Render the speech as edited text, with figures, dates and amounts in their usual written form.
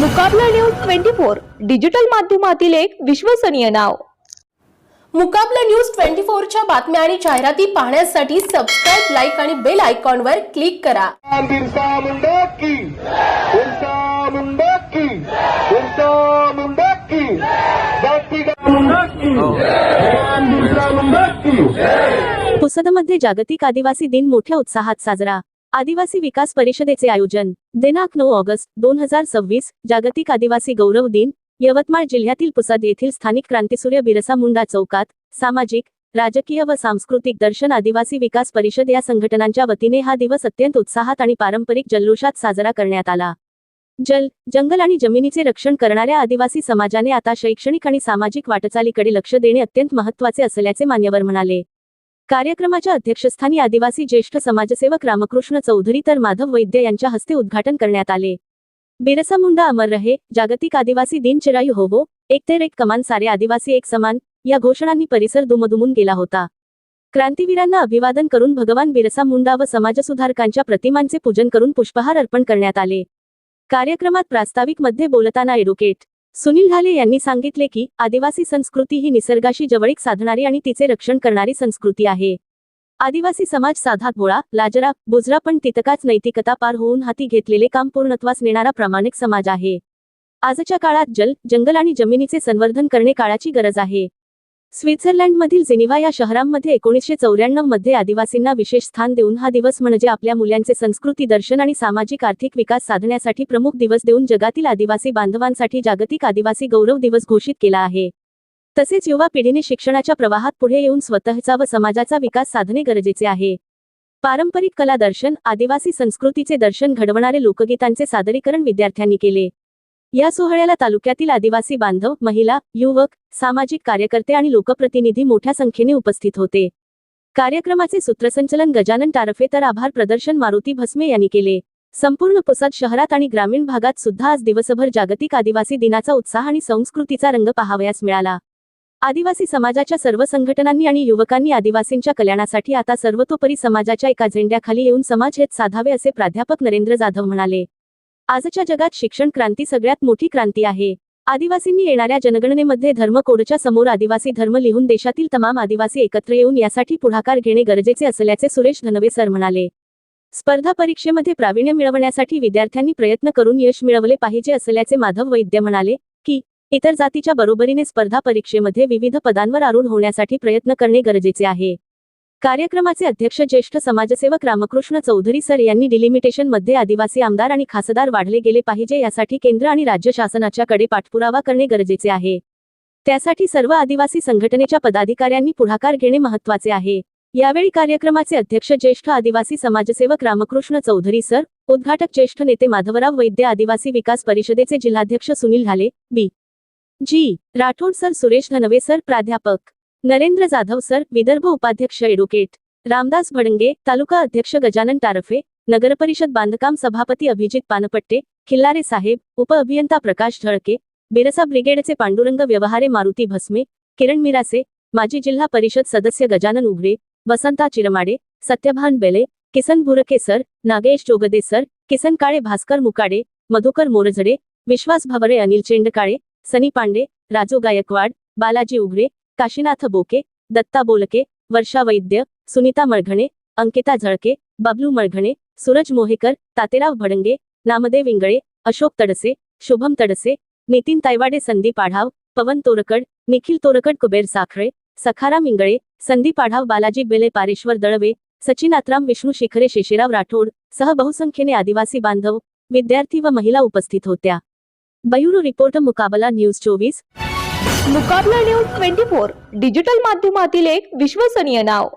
मुकाबला news 24 digital माध्यमातील एक विश्वसनीय नाव। मुकाबला न्यूज 24 च्या बातम्या आणि जाहिराती पाहण्यासाठी सबस्क्राइब, लाईक आणि बेल आयकॉनवर क्लिक करा। बिरसा मुंडा की, बिरसा मुंडा की, बिरसा मुंडा की, जाती मुंडा की, बिरसा मुंडा की। पुसदमध्ये जागतिक आदिवासी दिन मोठ्या उत्साहात साजरा। आदिवासी विकास परिषदेचे आयोजन दिनांक 9 ऑगस्ट 2026 जागतिक आदिवासी गौरव दिन यवतमाळ जिल्ह्यातील पुसद येथील स्थानिक क्रांतीसूर्य बिरसा मुंडा चौकात सामाजिक, राजकीय व सांस्कृतिक दर्शन आदिवासी विकास परिषद या संघटनांच्या वतीने हा दिवस अत्यंत उत्साहात आणि पारंपरिक जल्लोषात साजरा करण्यात आला। जल, जंगल आणि जमिनीचे रक्षण करणाऱ्या आदिवासी समाजाने आता शैक्षणिक आणि सामाजिक वाटचालीकडे लक्ष देणे अत्यंत महत्त्वाचे असल्याचे मान्यवर म्हणाले। कार्यक्रमाच्या अध्यक्षस्थानी आदिवासी ज्येष्ठ समाजसेवक रामकृष्ण चौधरी तर माधव वैद्य यांच्या हस्ते उद्घाटन करण्यात आले। बिरसा मुंडा अमर रहे, जागतिक आदिवासी दिन चिरायू होवो, एक तेर एक कमान सारे आदिवासी एक समान या घोषणांनी परिसर दुमदुमून गेला होता। क्रांतीवीरांना अभिवादन करून भगवान बिरसा मुंडा व समाजसुधारकांच्या प्रतिमांचे पूजन करून पुष्पहार अर्पण करण्यात आले। कार्यक्रमात प्रास्ताविक मध्ये बोलताना ॲडव्होकेट सुनील ढाले यांनी सांगितले की आदिवासी संस्कृती ही निसर्गाशी जवळीक साधणारी आणि तिचे रक्षण करणारी संस्कृती आहे। आदिवासी समाज साधा भोळा, लाजरा, बुजरा पण तितकाच नैतिकता पार होऊन हाती घेतलेले काम पूर्णत्वास नेणारा प्रामाणिक समाज आहे। आजच्या काळात जल, जंगल आणि जमिनीचे संवर्धन करणे काळाची गरज आहे। स्वित्झर्लंडमधील जेनिव्हा या शहरांमध्ये 1994 मध्ये आदिवासींना विशेष स्थान देऊन हा दिवस म्हणजे आपल्या मूल्यांचे संस्कृती दर्शन आणि सामाजिक आर्थिक विकास साधण्यासाठी प्रमुख दिवस देऊन जगातील आदिवासी बांधवांसाठी जागतिक आदिवासी गौरव दिवस घोषित केला आहे। तसेच युवा पिढीने शिक्षणाच्या प्रवाहात पुढे येऊन स्वतःचा व समाजाचा विकास साधणे गरजेचे आहे। पारंपरिक कला दर्शन, आदिवासी संस्कृतीचे दर्शन घडवणारे लोकगीतांचे सादरीकरण विद्यार्थ्यांनी केले। या सोहळ्याला तालुक्यातील आदिवासी बांधव, महिला, युवक, सामाजिक कार्यकर्ते आणि लोकप्रतिनिधी मोठ्या संख्येने उपस्थित होते। कार्यक्रमाचे सूत्रसंचलन गजानन टारफे तर आभार प्रदर्शन मारुती भस्मे यांनी केले। संपूर्ण पुसद शहरात आणि ग्रामीण भागात सुद्धा आज दिवसभर जागतिक आदिवासी दिनाचा उत्साह आणि संस्कृतीचा रंग पाहावयास मिळाला। आदिवासी समाजाच्या सर्व संघटनांनी आणि युवकांनी आदिवासींच्या कल्याणासाठी आता सर्वतोपरी समाजाच्या एका झेंड्याखाली येऊन समाजहित साधावे असे प्राध्यापक नरेंद्र जाधव म्हणाले। आजच्या जगात शिक्षण क्रांती सगळ्यात मोठी क्रांती आहे। आदिवासींनी येणाऱ्या जनगणनेमध्ये धर्म कोडच्या समोर आदिवासी धर्म लिहून देशातील तमाम आदिवासी एकत्र येऊन यासाठी पुढाकार घेणे गरजेचे असल्याचे सुरेश धनवे सर म्हणाले। स्पर्धा परीक्षेमध्ये प्रावीण्य मिळवण्यासाठी विद्यार्थ्यांनी प्रयत्न करून यश मिळवले पाहिजे असल्याचे माधव वैद्य म्हणाले की इतर जातीच्या बरोबरीने स्पर्धा परीक्षेमध्ये विविध पदांवर आरूढ होण्यासाठी प्रयत्न करणे गरजेचे आहे। कार्यक्रमाचे अध्यक्ष ज्येष्ठ समाजसेवक रामकृष्ण चौधरी सर यांनी डिलिमिटेशन मध्ये आदिवासी आमदार आणि खासदार वाढले गेले पाहिजे यासाठी केंद्र आणि राज्य शासनाच्या कडे पाठपुरावा करणे गरजेचे आहे। त्यासाठी सर्व आदिवासी संघटनेच्या पदाधिकाऱ्यांनी पुढाकार घेणे महत्त्वाचे आहे। यावेळी कार्यक्रमाचे अध्यक्ष ज्येष्ठ आदिवासी समाजसेवक रामकृष्ण चौधरी सर, उद्घाटक ज्येष्ठ नेते माधवराव वैद्य, आदिवासी विकास परिषदेचे जिल्हाध्यक्ष सुनील ढाले, बी. जी. राठोड सर, सुरेश धनवे सर, प्राध्यापक नरेंद्र जाधव सर, विदर्भ उपाध्यक्ष ॲडव्होकेट रामदास भडंगे, तालुका अध्यक्ष गजानन टारफे, नगरपरिषद बांधकाम सभापती अभिजित पानपट्टे, खिल्लारे साहेब, उपअभियंता प्रकाश ढळके, बिरसा ब्रिगेडचे पांडुरंग व्यवहारे मारुती भस्मे, किरण मिरासे, माजी जिल्हा परिषद सदस्य गजानन उघडे, वसंता चिरमाडे, सत्यभान बेले, किसन भुरके सर, नागेश जोगदे सर, किसन काळे, भास्कर मुकाडे, मधुकर मोरझडे, विश्वास भवरे, अनिल चेंडकाळे, सनी पांडे, राजू गायकवाड, बालाजी उघडे, काशीनाथ बोके, दत्ता बोलके, वर्षा वैद्य, सुनीता मळघणे, अंकिता झळके, बबलू मळघणे, सूरज मोहेकर, तातेराव भडंगे, नामदेव इंगळे, अशोक तडसे, शुभम तडसे, नितीन तायवाडे, संदीप आढाव, पवन तोरकड, निखिल तोरकड, कुबेर साखरे, सखाराम इंगळे, संदीप आढाव, बालाजी बेले, पारेश्वर दळवे, सचिन आत्राम, विष्णू शिखरे, शेषेराव राठोड सह बहुसंख्येने आदिवासी बांधव, विद्यार्थी व महिला उपस्थित होत्या। ब्युरो रिपोर्ट, मुकाबला न्यूज 24। मुकाबला न्यूज 24 डिजिटल माध्यमातील एक विश्वसनीय नाव।